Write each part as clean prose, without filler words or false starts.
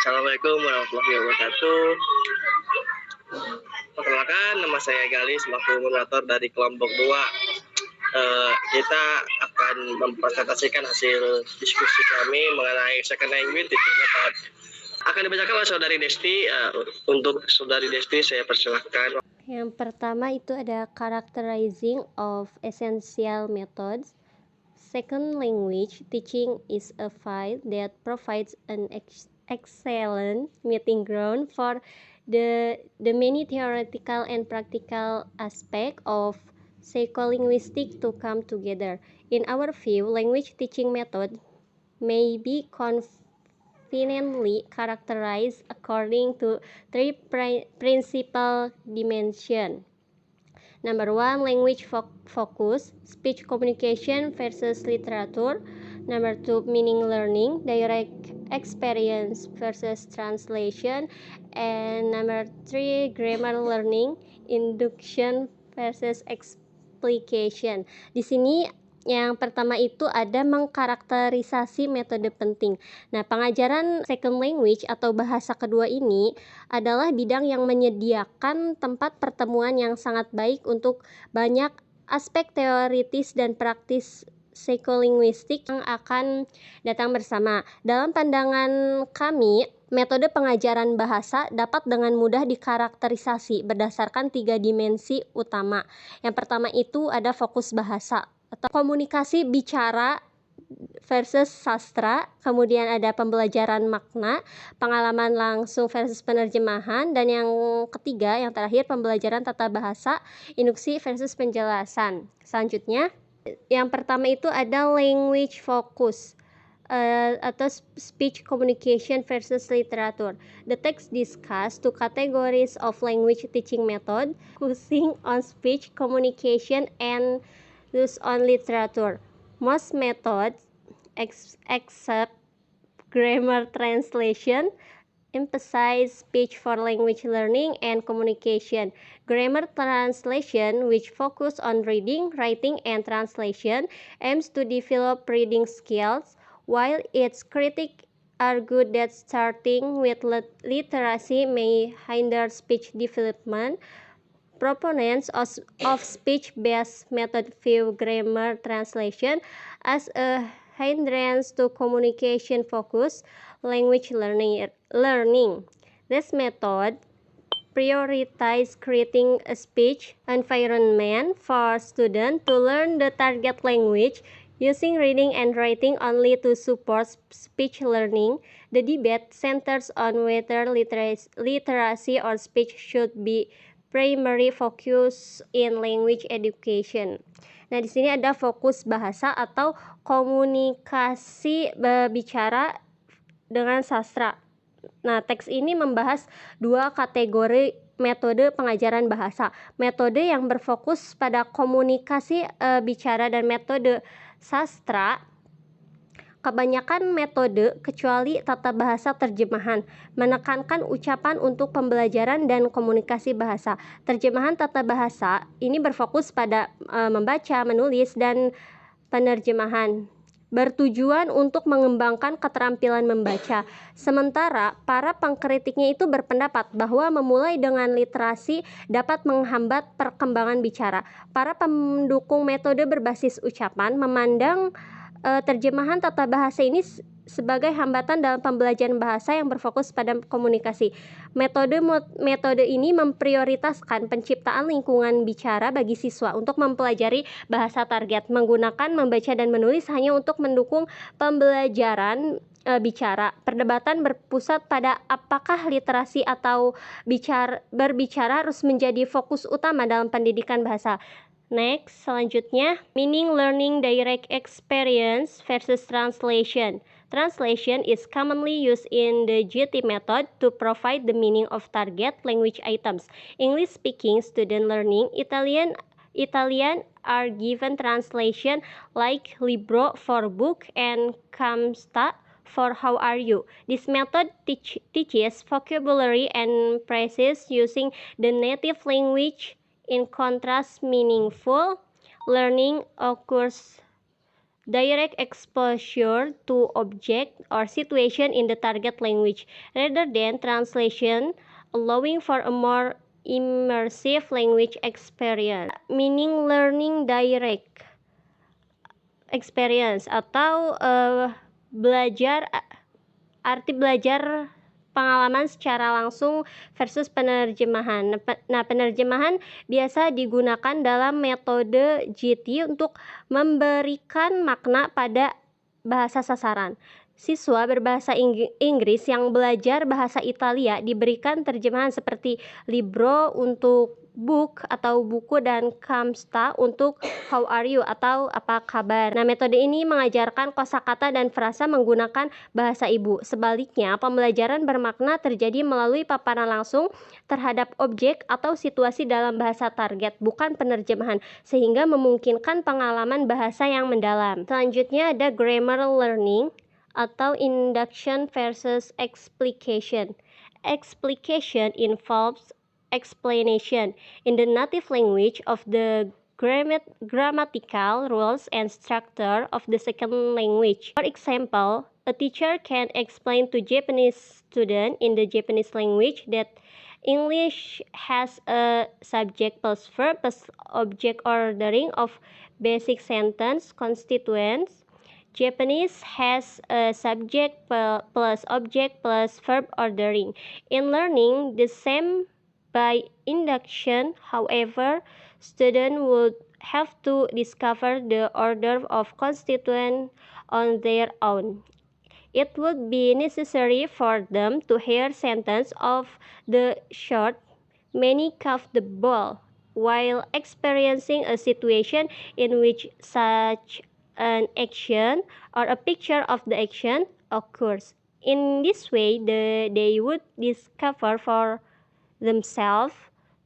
Assalamualaikum warahmatullahi wabarakatuh. Perkenalkan, nama saya Gali selaku moderator dari kelompok 2. Kita akan mempresentasikan hasil diskusi kami mengenai second language teaching method. Akan dibacakan oleh Saudari Desti. Untuk Saudari Desti saya persilahkan. Yang pertama itu ada characterizing of essential methods. Second language teaching is a field that provides an excellent meeting ground for the many theoretical and practical aspects of psycholinguistics to come together. In our view, language teaching method may be conveniently characterized according to three principal dimensions. Number 1, language focus, speech communication versus literature. Number 2, meaning learning, direct experience versus translation. And number 3, grammar learning, induction versus explication. Di sini yang pertama itu ada mengkarakterisasi metode penting. Nah, pengajaran second language atau bahasa kedua ini adalah bidang yang menyediakan tempat pertemuan yang sangat baik untuk banyak aspek teoritis dan praktis psikolinguistik yang akan datang bersama. Dalam pandangan kami, metode pengajaran bahasa dapat dengan mudah dikarakterisasi berdasarkan 3 dimensi utama. Yang pertama itu ada fokus bahasa atau komunikasi bicara versus sastra, kemudian ada pembelajaran makna, pengalaman langsung versus penerjemahan, dan yang ketiga, yang terakhir, pembelajaran tata bahasa, induksi versus penjelasan. Selanjutnya, yang pertama itu ada language focus atau speech communication versus literature. The text discuss two categories of language teaching method, focusing on speech communication and thus on literature. Most methods, except grammar translation, emphasize speech for language learning and communication. Grammar translation, which focus on reading, writing, and translation, aims to develop reading skills, while its critics argue that starting with literacy may hinder speech development. Proponents of speech-based method view grammar translation as a hindrance to communication-focused language learning. This method prioritizes creating a speech environment for students to learn the target language using reading and writing only to support speech learning. The debate centers on whether literacy or speech should be primary focus in language education. Nah, di sini ada fokus bahasa atau komunikasi bicara dengan sastra. Nah, teks ini membahas 2 kategori metode pengajaran bahasa. Metode yang berfokus pada komunikasi bicara dan metode sastra. Kebanyakan metode, kecuali tata bahasa terjemahan, menekankan ucapan untuk pembelajaran dan komunikasi bahasa. Terjemahan tata bahasa ini berfokus pada membaca, menulis, dan penerjemahan, bertujuan untuk mengembangkan keterampilan membaca. Sementara para pengkritiknya itu berpendapat bahwa memulai dengan literasi dapat menghambat perkembangan bicara. Para pendukung metode berbasis ucapan memandang terjemahan tata bahasa ini sebagai hambatan dalam pembelajaran bahasa yang berfokus pada komunikasi. Metode ini memprioritaskan penciptaan lingkungan bicara bagi siswa untuk mempelajari bahasa target, menggunakan membaca dan menulis hanya untuk mendukung pembelajaran bicara. Perdebatan berpusat pada apakah literasi atau berbicara harus menjadi fokus utama dalam pendidikan bahasa. Next, selanjutnya, meaning learning direct experience versus translation. Translation is commonly used in the GT method to provide the meaning of target language items. English-speaking student learning Italian are given translation like libro for book and Kamsta for how are you. This method teaches vocabulary and phrases using the native language. In contrast, meaningful learning occurs direct exposure to object or situation in the target language, rather than translation, allowing for a more immersive language experience. Meaning learning direct experience atau arti belajar pengalaman secara langsung versus penerjemahan. Nah, penerjemahan biasa digunakan dalam metode GT untuk memberikan makna pada bahasa sasaran. Siswa berbahasa Inggris yang belajar bahasa Italia diberikan terjemahan seperti libro untuk book atau buku, dan kamsta untuk how are you atau apa kabar. Nah, metode ini mengajarkan kosakata dan frasa menggunakan bahasa ibu. Sebaliknya, pembelajaran bermakna terjadi melalui paparan langsung terhadap objek atau situasi dalam bahasa target, bukan penerjemahan, sehingga memungkinkan pengalaman bahasa yang mendalam. Selanjutnya ada grammar learning atau induction versus explication. Explication involves explanation in the native language of the grammatical rules and structure of the second language. For example, a teacher can explain to Japanese student in the Japanese language that English has a subject plus verb plus object ordering of basic sentence constituents. Japanese has a subject plus object plus verb ordering. In learning the same by induction, however, students would have to discover the order of constituents on their own. It would be necessary for them to hear sentence of the short, "Many cuffed the ball," while experiencing a situation in which such an action or a picture of the action occurs. In this way, they would discover for themselves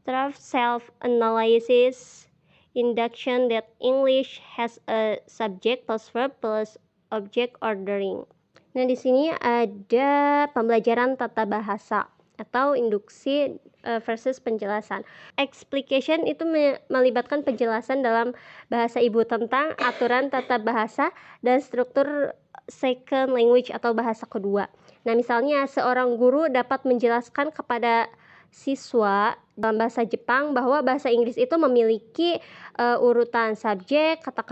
through self-analysis induction that English has a subject plus verb plus object ordering. Nah, di sini ada pembelajaran tata bahasa atau induksi versus penjelasan. Explication itu melibatkan penjelasan dalam bahasa ibu tentang aturan tata bahasa dan struktur second language atau bahasa kedua. Nah, misalnya seorang guru dapat menjelaskan kepada siswa dalam bahasa Jepang bahwa bahasa Inggris itu memiliki urutan subjek, kata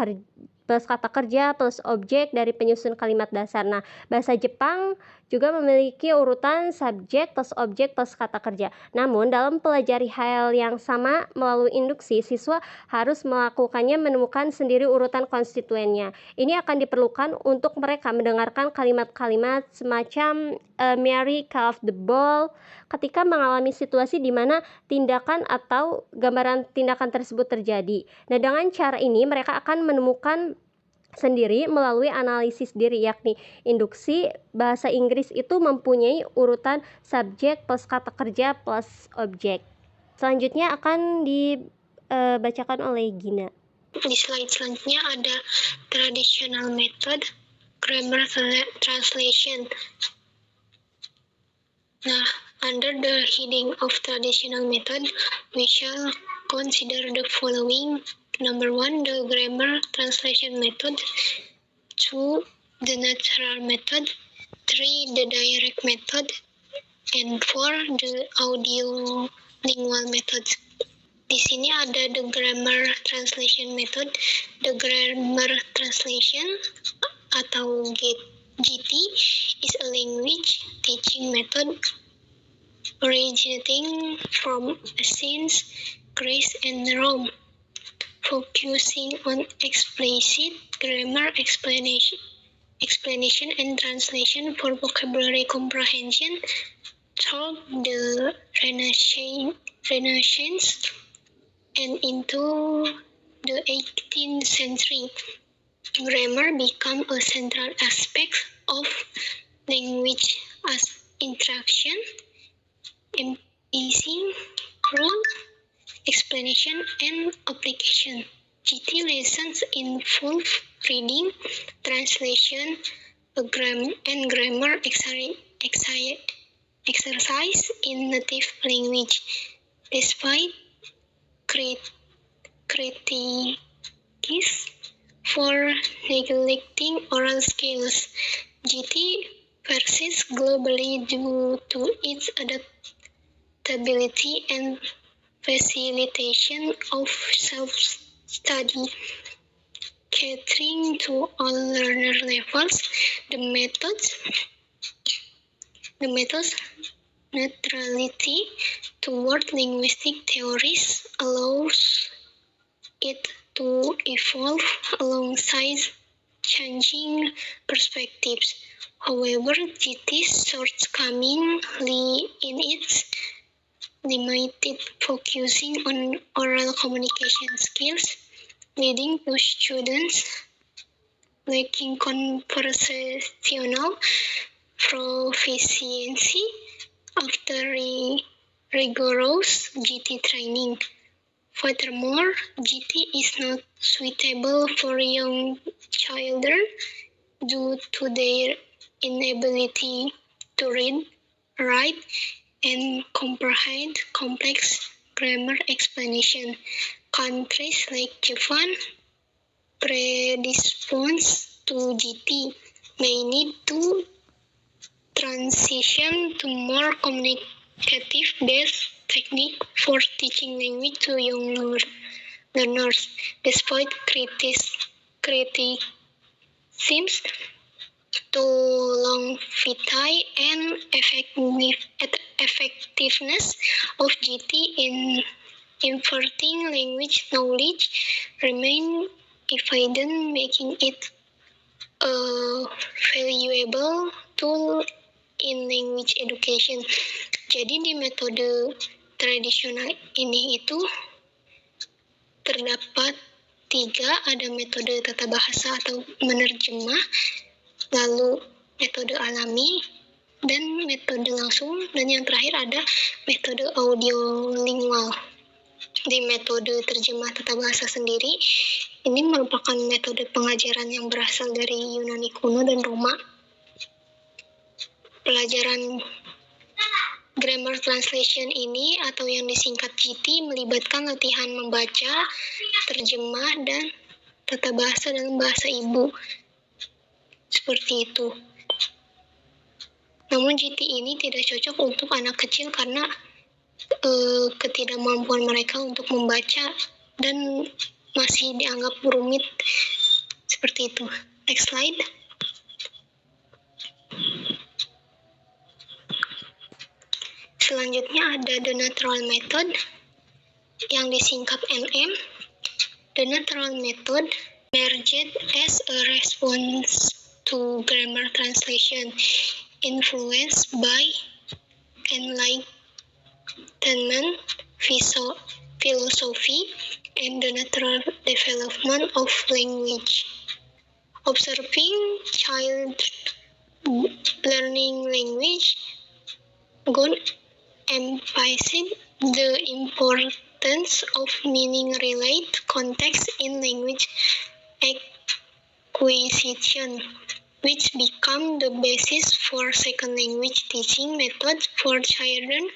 kerja plus objek dari penyusun kalimat dasar. Nah, bahasa Jepang juga memiliki urutan subjek plus objek plus kata kerja. Namun, dalam pelajari hal yang sama melalui induksi, siswa harus melakukannya menemukan sendiri urutan konstituennya. Ini akan diperlukan untuk mereka mendengarkan kalimat-kalimat semacam Mary cuffed the ball ketika mengalami situasi di mana tindakan atau gambaran tindakan tersebut terjadi. Nah, dengan cara ini mereka akan menemukan sendiri melalui analisis diri, yakni induksi. Bahasa Inggris itu mempunyai urutan subjek plus kata kerja plus objek. Selanjutnya akan dibacakan oleh Gina. Di slide selanjutnya ada traditional method, grammar translation. Nah, under the heading of traditional method, we shall consider the following. Number 1, the grammar translation method. 2, the natural method. 3, the direct method. And 4, the audio lingual method. Di sini ada the grammar translation method. The grammar translation atau GT is a language teaching method originating from Athens, Greece, and Rome, focusing on explicit grammar explanation and translation for vocabulary comprehension through the Renaissance and into the 18th century. Grammar became a central aspect of language as interaction, empathy, rule, explanation, and application. GT lessons involve reading, translation, and grammar exercise in native language. Despite critiques for neglecting oral skills. GT persists globally due to its adaptability and facilitation of self-study. Catering to all learner levels, the method's neutrality toward linguistic theories allows it to evolve alongside changing perspectives. However, GT's shortcoming lie in its limited focusing on oral communication skills, leading to students lacking conversational proficiency after rigorous GT training. Furthermore, GT is not suitable for young children due to their inability to read, write, and comprehend complex grammar explanation. Countries like Japan, predisposed to GT, may need to transition to more communicative-based technique for teaching language to young learners, despite criticisms to longevity and effectiveness of GT in imparting language knowledge remain evident, making it a valuable tool in language education. Jadi di metode tradisional ini itu terdapat 3, ada metode tata bahasa atau menerjemah, lalu metode alami, dan metode langsung, dan yang terakhir ada metode audiolingual. Di metode terjemah tata bahasa sendiri, ini merupakan metode pengajaran yang berasal dari Yunani kuno dan Roma. Pelajaran grammar translation ini atau yang disingkat GT melibatkan latihan membaca, terjemah, dan tata bahasa dalam bahasa ibu. Seperti itu. Namun GT ini tidak cocok untuk anak kecil karena ketidakmampuan mereka untuk membaca dan masih dianggap rumit. Seperti itu. Next slide. Selanjutnya ada the natural method yang disingkat NM. The natural method emerged as a response to grammar translation, influenced by Enlightenment philosophy and the natural development of language. Observing child learning language, God emphasized the importance of meaning-related context in language acquisition, which become the basis for second language teaching methods for children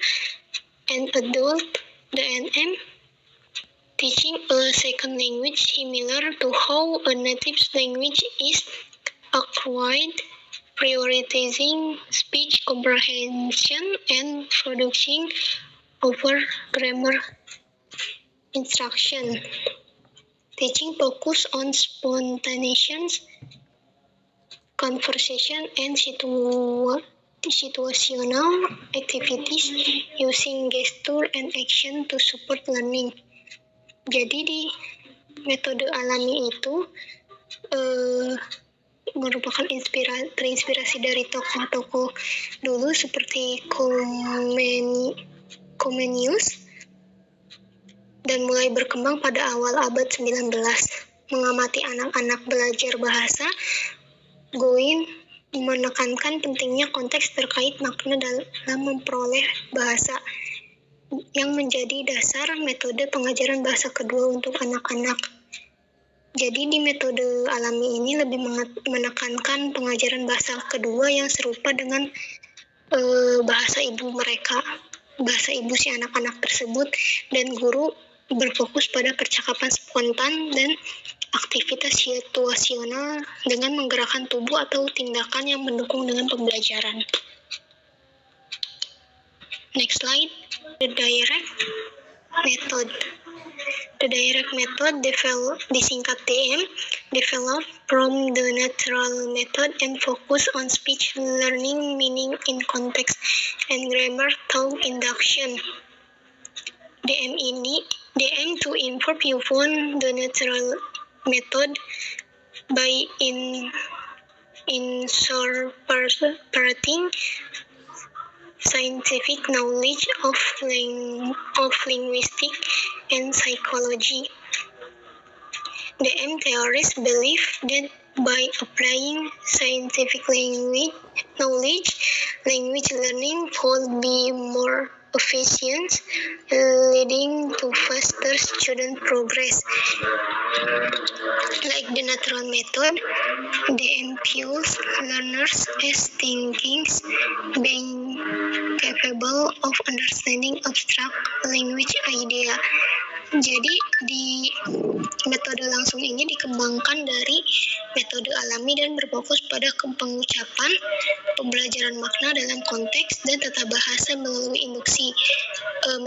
and adults. The NM teaching a second language similar to how a native language is acquired, prioritizing speech comprehension and production over grammar instruction. Teaching focus on spontaneous conversation and situational activities using gesture and action to support learning. Jadi di metode alami itu merupakan terinspirasi dari tokoh-tokoh dulu seperti Comenius dan mulai berkembang pada awal abad 19. Mengamati anak-anak belajar bahasa, Goin menekankan pentingnya konteks terkait makna dalam memperoleh bahasa yang menjadi dasar metode pengajaran bahasa kedua untuk anak-anak. Jadi di metode alami ini lebih menekankan pengajaran bahasa kedua yang serupa dengan bahasa ibu mereka, bahasa ibu si anak-anak tersebut, dan guru berfokus pada percakapan spontan dan aktivitas situasional dengan menggerakkan tubuh atau tindakan yang mendukung dengan pembelajaran. Next slide, the direct method. The direct method disingkat DM, developed from the natural method and focus on speech learning, meaning in context, and grammar through induction. DM to improve upon the natural method by incorporating scientific knowledge of linguistics and psychology. DM theorists believe that by applying scientific knowledge, language learning could be more efficient, leading to faster student progress. Like the natural method, DM views learners as thinkings, being capable of understanding abstract language idea. Jadi di metode langsung ini dikembangkan dari metode alami dan berfokus pada pengucapan, pembelajaran makna dalam konteks, dan tata bahasa melalui induksi.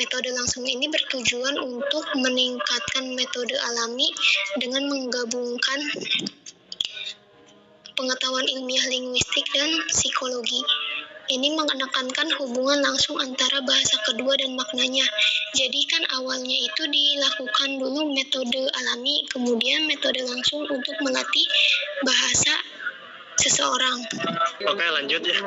Metode langsung ini bertujuan untuk meningkatkan metode alami dengan menggabungkan pengetahuan ilmiah linguistik dan psikologi. Ini menekankan hubungan langsung antara bahasa kedua dan maknanya. Jadi kan awalnya itu dilakukan dulu metode alami, kemudian metode langsung untuk melatih bahasa seseorang. Oke, lanjut ya.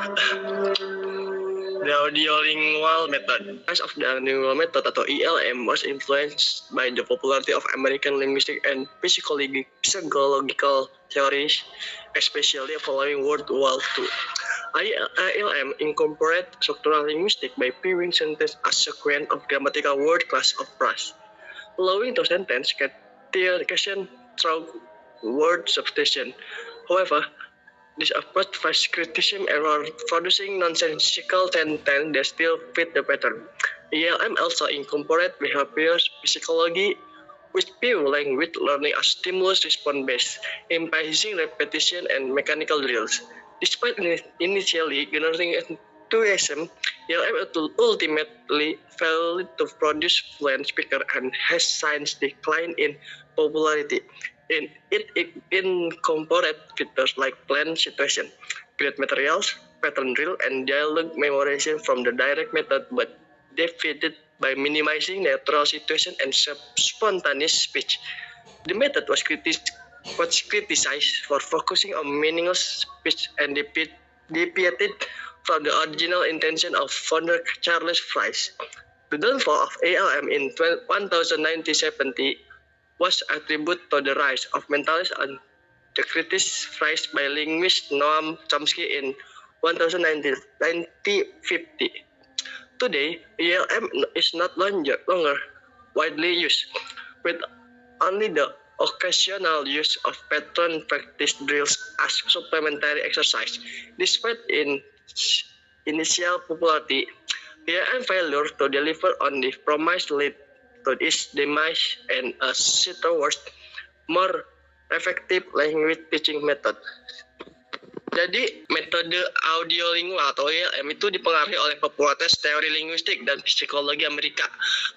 The audiolingual method. As of the audiolingual method atau ELM was influenced by the popularity of American linguistic and psychological theories, especially following World War II. ILM incorporate structural linguistics by pairing sentences as sequence of grammatical word class of phrase, allowing to sentence question through word substitution. However, this approach faces criticism and producing nonsensical sentences that still fit the pattern. ELM also incorporate behavior psychology with pure language learning as stimulus-response based, emphasizing repetition and mechanical drills. Despite initially generating enthusiasm, ELM ultimately failed to produce fluent speakers and has since declined in popularity. It incorporates features like planned situation, create materials, pattern drill, and dialogue memorization from the direct method, but defeated by minimizing natural situation and spontaneous speech. The method was criticized for focusing on meaningless speech and deviated from the original intention of founder Charles Fries. The downfall of ALM in 1970 was attributed to the rise of mentalists and the critics phrased by linguist Noam Chomsky in 1950. Today, ELM is not longer widely used, with only the occasional use of pattern practice drills as supplementary exercise. Despite initial popularity, ELM failure to deliver on the promise led to its demise and a towards more effective language teaching method. Jadi, metode audiolingual atau ELM itu dipengaruhi oleh popularitas teori linguistik dan psikologi Amerika,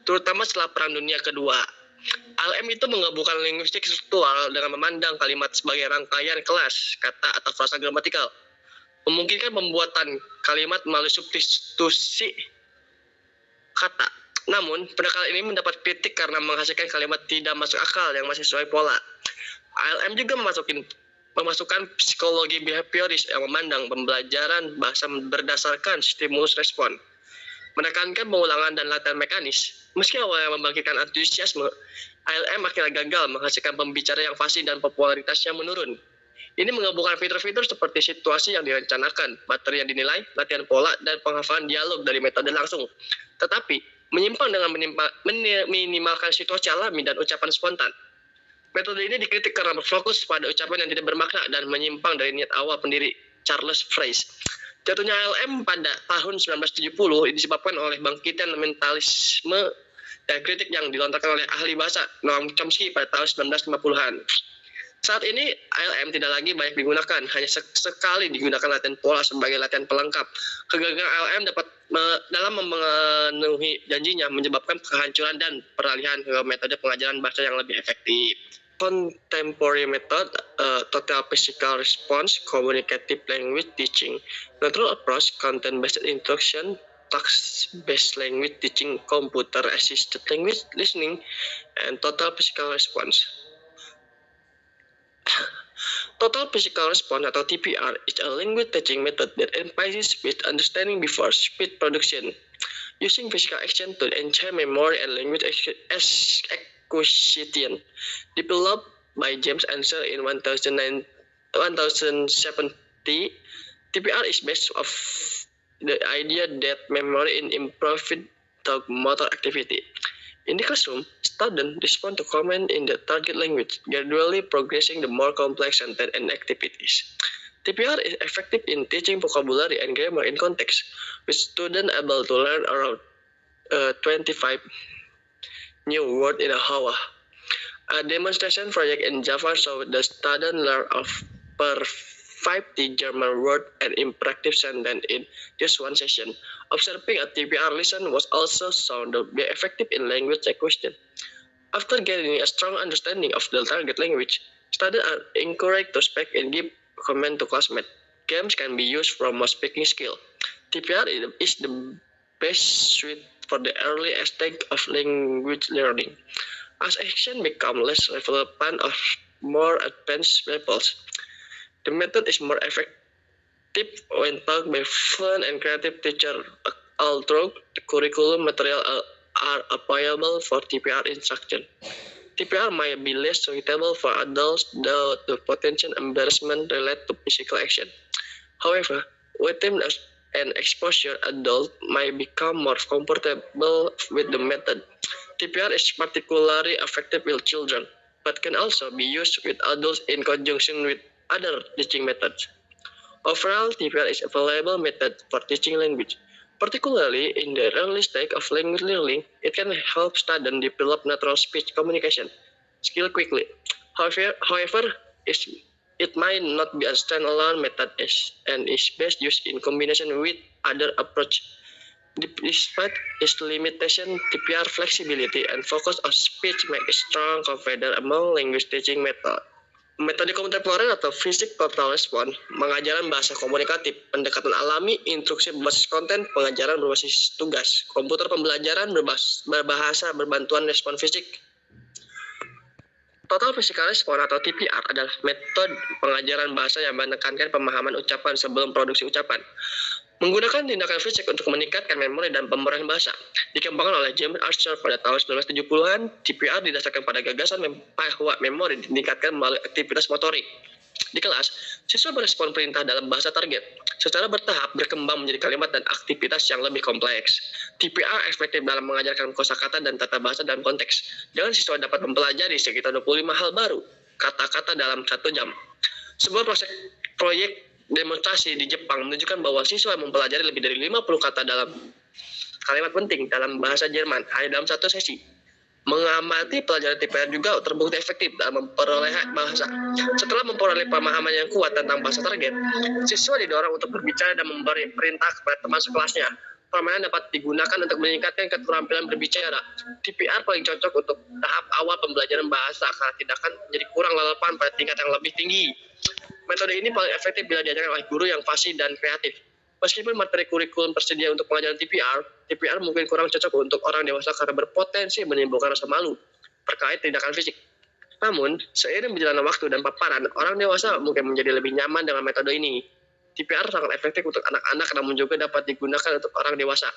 terutama setelah Perang Dunia Kedua. ALM itu menggabungkan linguistik struktural dengan memandang kalimat sebagai rangkaian kelas, kata atau frasa gramatikal, memungkinkan pembuatan kalimat melalui substitusi kata. Namun, pendekatan ini mendapat kritik karena menghasilkan kalimat tidak masuk akal yang masih sesuai pola. ALM juga memasukkan psikologi behavioris yang memandang pembelajaran bahasa berdasarkan stimulus respon, menekankan pengulangan dan latihan mekanis. Meski awalnya membangkitkan antusiasme, ALM akhirnya gagal menghasilkan pembicara yang fasih dan popularitasnya menurun. Ini menggabungkan fitur-fitur seperti situasi yang direncanakan, materi yang dinilai, latihan pola, dan penghafalan dialog dari metode langsung. Tetapi, menyimpang dengan minimalkan situasi alami dan ucapan spontan. Metode ini dikritik karena berfokus pada ucapan yang tidak bermakna dan menyimpang dari niat awal pendiri Charles Fries. Jatuhnya ALM pada tahun 1970 disebabkan oleh bangkitan mentalisme dan kritik yang dilontarkan oleh ahli bahasa Noam Chomsky pada tahun 1950-an. Saat ini ALM tidak lagi banyak digunakan, hanya sekali digunakan latihan pola sebagai latihan pelengkap. Kegagalan ALM dalam memenuhi janjinya menyebabkan kehancuran dan peralihan ke metode pengajaran bahasa yang lebih efektif. Contemporary method, total physical response, communicative language teaching, neutral approach, content-based instruction, task-based language teaching, computer-assisted language listening, and total physical response. Total physical response atau TPR is a language teaching method that emphasizes speech understanding before speech production, using physical action to enhance memory and language acquisition. Developed by James Ansel in 1070, TPR is based off the idea that memory is improved through motor activity. In the classroom, students respond to command in the target language, gradually progressing the more complex sentence and activities. TPR is effective in teaching vocabulary and grammar in context, with students able to learn around 25 new words in an hour. A demonstration project in Java showed the students learn of per 50 German words and impressive sentence in just one session. Observing a TPR lesson was also shown to be effective in language acquisition. After gaining a strong understanding of the target language, students are encouraged to speak and give comment to classmates. Games can be used for more speaking skill. TPR is the best suite for the early stage of language learning. As action become less relevant or more advanced levels, the method is more effective when taught by fun and creative teachers. Although the curriculum material are available for TPR instruction, TPR might be less suitable for adults due to potential embarrassment related to physical action. However, with time and exposure, adults might become more comfortable with the method. TPR is particularly effective with children, but can also be used with adults in conjunction with other teaching methods. Overall, TPR is a valuable method for teaching language. Particularly in the early stage of language learning, it can help students develop natural speech communication skill quickly. However, it might not be a standalone method and is best used in combination with other approaches. Despite its limitation, TPR flexibility and focus on speech make a strong competitor among language teaching methods. Metode kontemporer atau Physics Total Response, pengajaran bahasa komunikatif, pendekatan alami, instruksi berbasis konten, pengajaran berbasis tugas, komputer pembelajaran berbahasa berbantuan respon fisik. Total Physical Response atau TPR adalah metode pengajaran bahasa yang menekankan pemahaman ucapan sebelum produksi ucapan. Menggunakan tindakan fisik untuk meningkatkan memori dan pemrograman bahasa. Dikembangkan oleh James Archer pada tahun 1970-an, TPR didasarkan pada gagasan bahwa memori ditingkatkan melalui aktivitas motorik. Di kelas, siswa merespon perintah dalam bahasa target, secara bertahap berkembang menjadi kalimat dan aktivitas yang lebih kompleks. TPR efektif dalam mengajarkan kosakata dan tata bahasa dalam konteks. Dengan siswa dapat mempelajari sekitar 25 hal baru, kata-kata dalam 1 jam. Sebuah proyek demonstrasi di Jepang menunjukkan bahwa siswa mempelajari lebih dari 50 kata dalam kalimat penting dalam bahasa Jerman hanya dalam 1 sesi. Mengamati pelajaran TPR juga terbukti efektif dalam memperoleh bahasa. Setelah memperoleh pemahaman yang kuat tentang bahasa target, siswa didorong untuk berbicara dan memberi perintah kepada teman sekelasnya. Permainan dapat digunakan untuk meningkatkan keterampilan berbicara. TPR paling cocok untuk tahap awal pembelajaran bahasa karena tindakan menjadi kurang relevan pada tingkat yang lebih tinggi. Metode ini paling efektif bila diajarkan oleh guru yang fasih dan kreatif. Meskipun materi kurikulum tersedia untuk pengajaran TPR mungkin kurang cocok untuk orang dewasa karena berpotensi menimbulkan rasa malu terkait tindakan fisik. Namun, seiring berjalannya waktu dan paparan, orang dewasa mungkin menjadi lebih nyaman dengan metode ini. TPR sangat efektif untuk anak-anak namun juga dapat digunakan untuk orang dewasa.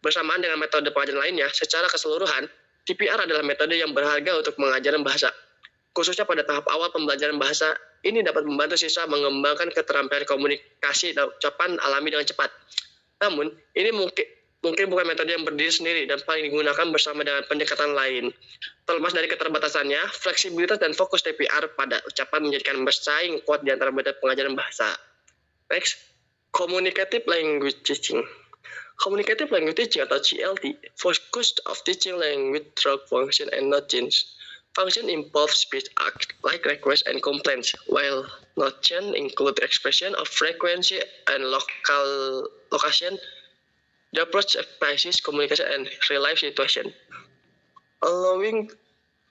Bersamaan dengan metode pengajaran lainnya, secara keseluruhan, TPR adalah metode yang berharga untuk pengajaran bahasa. Khususnya pada tahap awal pembelajaran bahasa, ini dapat membantu siswa mengembangkan keterampilan komunikasi dan ucapan alami dengan cepat. Namun, ini mungkin bukan metode yang berdiri sendiri dan paling digunakan bersama dengan pendekatan lain. Terlepas dari keterbatasannya, fleksibilitas dan fokus TPR pada ucapan menjadikan bersaing kuat di antara metode pengajaran bahasa. Next, Communicative Language Teaching. Communicative language teaching atau CLT focused of teaching language through function and not change. Function involve speech act like request and complaints, while notion include expression of frequency and location. The approach emphasizes communication and real-life situation, allowing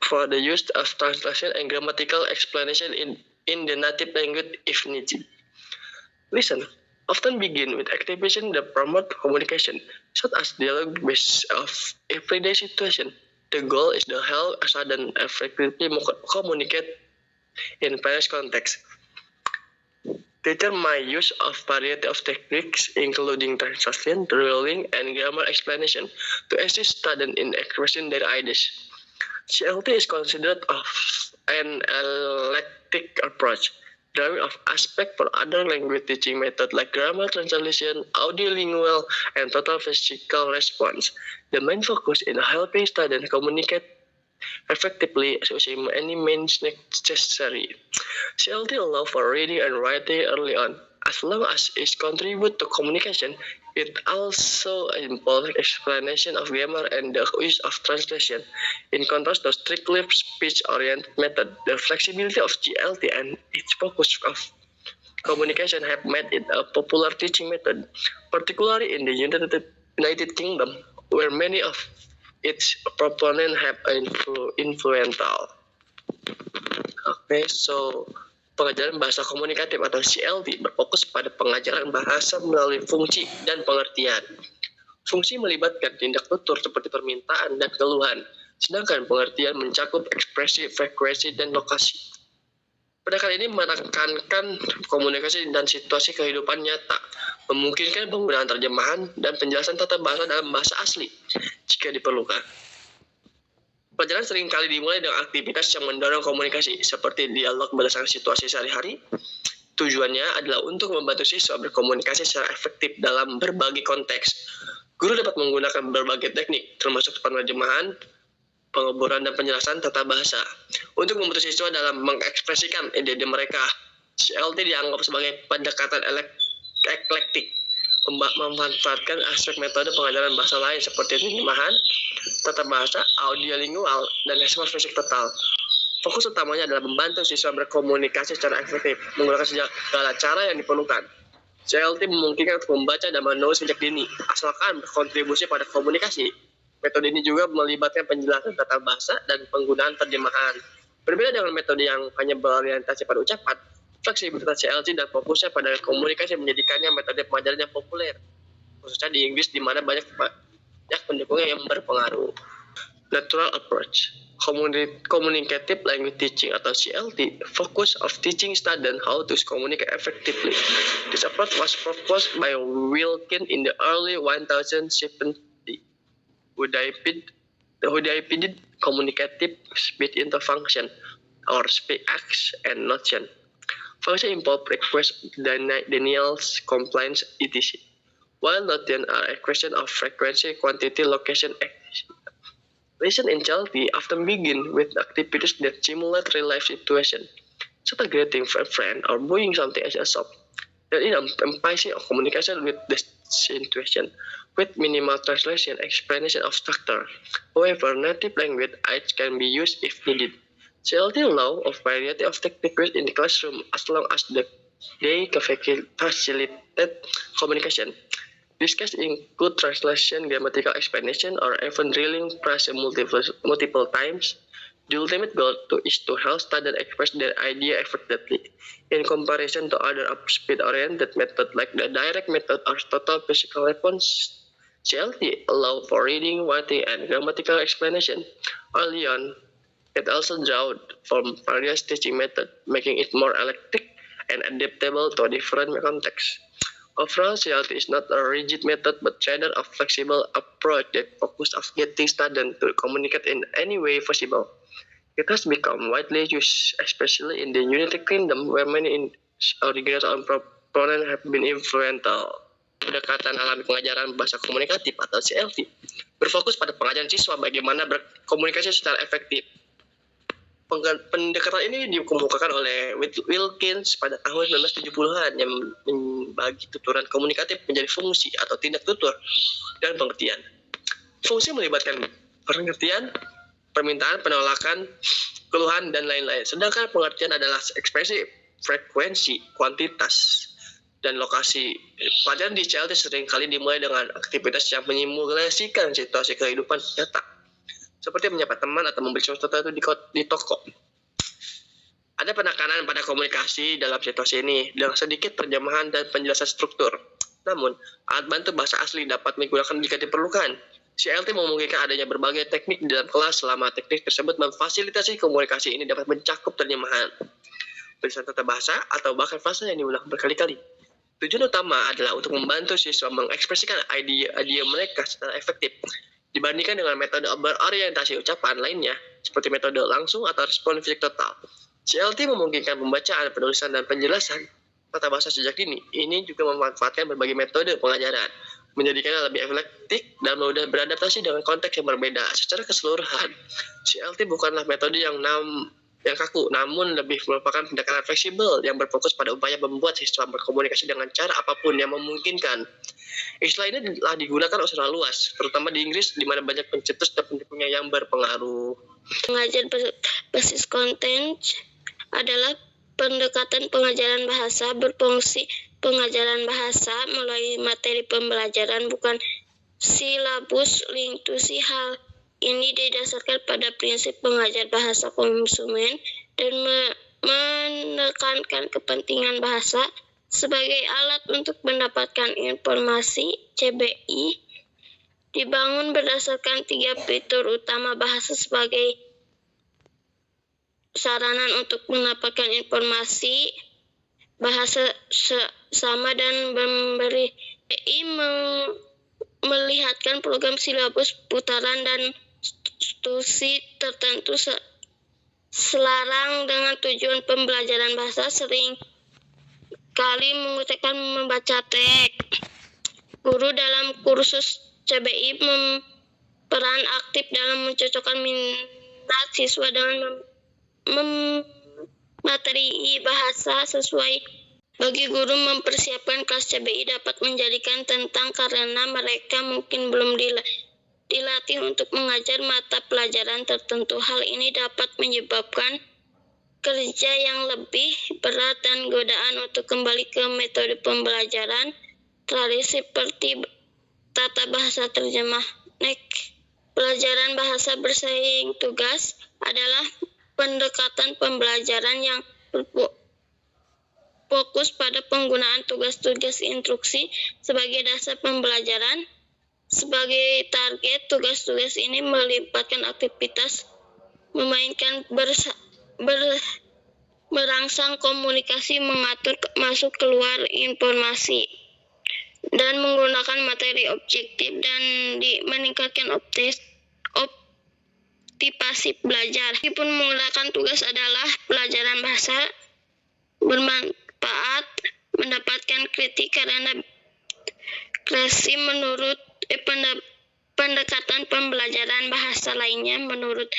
for the use of translation and grammatical explanation in the native language if needed. Listen often begin with activation that promote communication, such as dialogue based of everyday situation. The goal is to help a student effectively communicate in various contexts. Teacher might use a variety of techniques, including translation, drilling, and grammar explanation, to assist students in expressing their ideas. CLT is considered of an eclectic approach, drawing of aspects for other language teaching methods like grammar, translation, audiolingual, and total physical response. The main focus is helping students communicate effectively using any means necessary. CLT allows for reading and writing early on. As long as it contributes to communication, it also involves explanation of grammar and the use of translation. In contrast to strictly speech-oriented method, the flexibility of CLT and its focus of communication have made it a popular teaching method, particularly in the United Kingdom, where many of its proponents have influential. So pengajaran bahasa komunikatif atau CLT berfokus pada pengajaran bahasa melalui fungsi dan pengertian. Fungsi melibatkan tindak tutur seperti permintaan dan keluhan, sedangkan pengertian mencakup ekspresi, frekuensi, dan lokasi. Pendekatan ini menekankan komunikasi dan situasi kehidupan nyata, memungkinkan penggunaan terjemahan dan penjelasan tata bahasa dalam bahasa asli jika diperlukan. Pelajaran seringkali dimulai dengan aktivitas yang mendorong komunikasi, seperti dialog berdasarkan situasi sehari-hari. Tujuannya adalah untuk membantu siswa berkomunikasi secara efektif dalam berbagai konteks. Guru dapat menggunakan berbagai teknik, termasuk penerjemahan, penguburan, dan penjelasan tata bahasa, untuk membantu siswa dalam mengekspresikan ide-ide mereka. CLT dianggap sebagai pendekatan eklektik, memanfaatkan aspek metode pengajaran bahasa lain seperti terjemahan, tata bahasa, audiolingual, dan respons fisik total. Fokus utamanya adalah membantu siswa berkomunikasi secara efektif menggunakan segala cara yang diperlukan. CLT memungkinkan untuk membaca dan menulis sejak dini, asalkan berkontribusi pada komunikasi. Metode ini juga melibatkan penjelasan tata bahasa dan penggunaan terjemahan. Berbeda dengan metode yang hanya berorientasi pada ucapan, fleksibilitas CLT dan fokusnya pada komunikasi menjadikannya metode pengajaran yang populer, khususnya di Inggris di mana banyak pendukungnya yang berpengaruh. Natural approach. Communicative language teaching atau CLT focus of teaching students how to communicate effectively. This approach was proposed by Wilkins in the early 1070s, who divided communicative speech into function, or speech acts, and notion. Function involve request, denials, complaints, etc. While notion are a question of frequency, quantity, location, etc. Lesson in CLT often begin with activities that simulate real-life situation, such as greeting a friend or buying something as a shop. That is emphasizing of communication with the situation, with minimal translation, explanation of structure. However, native language aids can be used if needed. CLT allow a variety of techniques in the classroom as long as they facilitate communication. These cases include translation, grammatical explanation, or even drilling phrase multiple times. The ultimate goal is to help students express their idea effectively. In comparison to other speed-oriented methods like the direct method or total physical response, CLT allow for reading, writing, and grammatical explanation. Early on, it also draws from various teaching methods, making it more eclectic and adaptable to different contexts. Overall, CLT is not a rigid method, but rather a flexible approach that focuses on getting students to communicate in any way possible. It has become widely used, especially in the United Kingdom, where many originators and proponents have been influential. Pendekatan alami pengajaran bahasa komunikatif atau CLT berfokus pada pengajaran siswa bagaimana berkomunikasi secara efektif. Pendekatan ini dikemukakan oleh Wilkins pada tahun 1970-an yang membagi tuturan komunikatif menjadi fungsi atau tindak tutur dan pengertian. Fungsi melibatkan pengertian, permintaan, penolakan, keluhan, dan lain-lain. Sedangkan pengertian adalah ekspresi, frekuensi, kuantitas, dan lokasi. Pelajaran di CLT seringkali dimulai dengan aktivitas yang menyimulasikan situasi kehidupan nyata, seperti menyapa teman atau membeli sesuatu di toko. Ada penekanan pada komunikasi dalam situasi ini dengan sedikit terjemahan dan penjelasan struktur. Namun, alat bantu bahasa asli dapat digunakan jika diperlukan. CLT memungkinkan adanya berbagai teknik di dalam kelas selama teknik tersebut memfasilitasi komunikasi ini dapat mencakup terjemahan, tulisan tata bahasa, atau bahkan frasa yang diulang berkali-kali. Tujuan utama adalah untuk membantu siswa mengekspresikan ide-ide mereka secara efektif dibandingkan dengan metode berorientasi ucapan lainnya seperti metode langsung atau respon fisik total. CLT memungkinkan pembacaan, penulisan, dan penjelasan tata bahasa sejak dini. Ini juga memanfaatkan berbagai metode pengajaran, menjadikannya lebih efektif dan mudah beradaptasi dengan konteks yang berbeda. Secara keseluruhan, CLT bukanlah metode yang kaku, namun lebih merupakan pendekatan fleksibel yang berfokus pada upaya membuat siswa berkomunikasi dengan cara apapun yang memungkinkan. Istilah ini telah digunakan secara luas, terutama di Inggris, di mana banyak pencetus dan pendukungnya yang berpengaruh. Pengajar berbasis konten adalah pendekatan pengajaran bahasa berfungsi pengajaran bahasa melalui materi pembelajaran, bukan silabus lingkusi. Hal ini didasarkan pada prinsip pengajar bahasa konsumen dan menekankan kepentingan bahasa sebagai alat untuk mendapatkan informasi. CBI dibangun berdasarkan 3 fitur utama: bahasa sebagai sarana untuk mendapatkan informasi, bahasa sama, dan memberi. CBI melihatkan program silabus putaran dan instruksi tertentu selarang dengan tujuan pembelajaran bahasa, sering kali mengucapkan membaca teks. Guru dalam kursus CBI peran aktif dalam mencocokkan minat siswa dengan materi bahasa sesuai. Bagi guru, mempersiapkan kelas CBI dapat menjadikan tentang karena mereka mungkin belum dilatih untuk mengajar mata pelajaran tertentu. Hal ini dapat menyebabkan kerja yang lebih berat dan godaan untuk kembali ke metode pembelajaran tradisi seperti tata bahasa terjemah. Pelajaran bahasa bersaing tugas adalah pendekatan pembelajaran yang fokus pada penggunaan tugas-tugas instruksi sebagai dasar pembelajaran. Sebagai target, tugas-tugas ini melibatkan aktivitas memainkan merangsang komunikasi, mengatur masuk keluar informasi, dan menggunakan materi objektif dan meningkatkan optimasi belajar. Meskipun menggunakan tugas adalah pelajaran bahasa bermanfaat, mendapatkan kritik karena kreasi menurut pendekatan pembelajaran bahasa lainnya. Menurut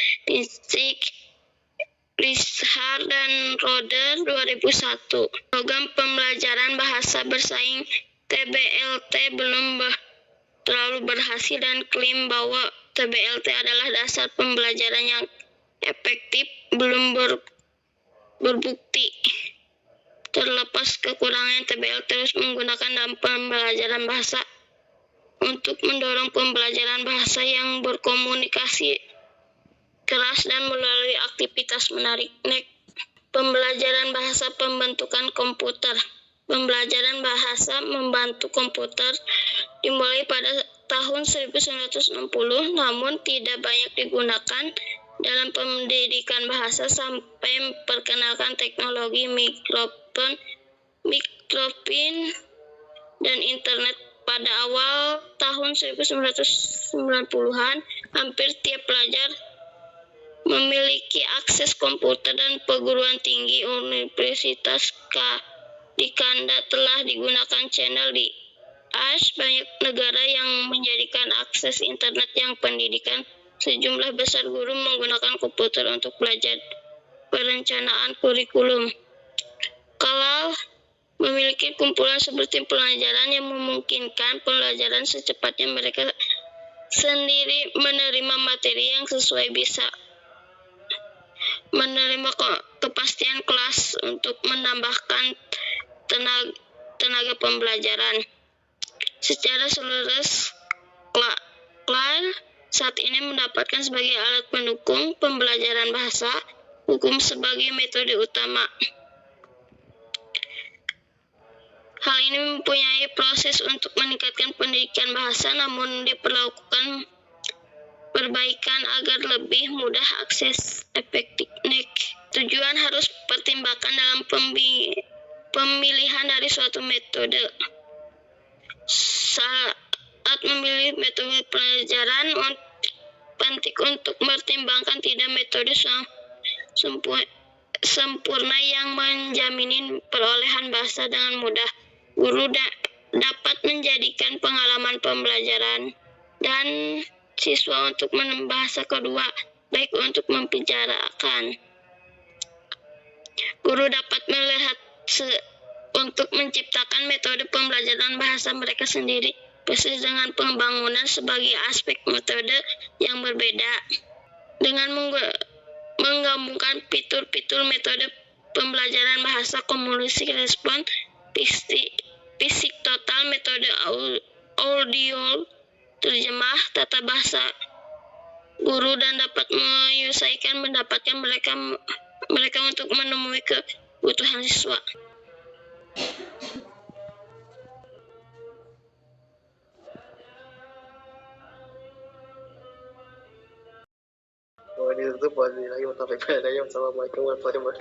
Richard dan Roder 2001, program pembelajaran bahasa bersaing TBLT belum terlalu berhasil dan klaim bahwa TBLT adalah dasar pembelajaran yang efektif belum berbukti. Terlepas kekurangan, TBLT terus menggunakan dalam pembelajaran bahasa untuk mendorong pembelajaran bahasa yang berkomunikasi keras dan melalui aktivitas menarik. Pembelajaran bahasa pembentukan komputer. Pembelajaran bahasa membantu komputer dimulai pada tahun 1960, namun tidak banyak digunakan dalam pendidikan bahasa sampai memperkenalkan teknologi mikrofon dan internet pada awal tahun 1990-an. Hampir tiap pelajar memiliki akses komputer dan perguruan tinggi universitas di Kanada telah digunakan channel di AS. Banyak negara yang menjadikan akses internet yang pendidikan. Sejumlah besar guru menggunakan komputer untuk belajar perencanaan kurikulum. Kalau memiliki kumpulan seperti pelajaran yang memungkinkan pembelajaran secepatnya, mereka sendiri menerima materi yang sesuai, bisa menerima kepastian kelas untuk menambahkan tenaga pembelajaran. Secara seluruh, CLAR saat ini mendapatkan sebagai alat pendukung pembelajaran bahasa hukum sebagai metode utama. Hal ini mempunyai proses untuk meningkatkan pendidikan bahasa, namun diperlakukan perbaikan agar lebih mudah akses efektif. Tujuan harus pertimbangkan dalam pemilihan dari suatu metode. Saat memilih metode pelajaran, penting untuk mempertimbangkan tidak metode sempurna yang menjamin perolehan bahasa dengan mudah. Guru dapat menjadikan pengalaman pembelajaran dan siswa untuk bahasa kedua, baik untuk membicarakan. Guru dapat melihat untuk menciptakan metode pembelajaran bahasa mereka sendiri, persis dengan pembangunan sebagai aspek metode yang berbeda. Dengan menggabungkan fitur-fitur metode pembelajaran bahasa, komunikasi respon, fisik total, metode audio, terjemah, tata bahasa, guru dan dapat menyelesaikan mendapatkan mereka untuk menemui kebutuhan siswa. Mohon ditutup. Wassalamualaikum warahmatullahi wabarakatuh.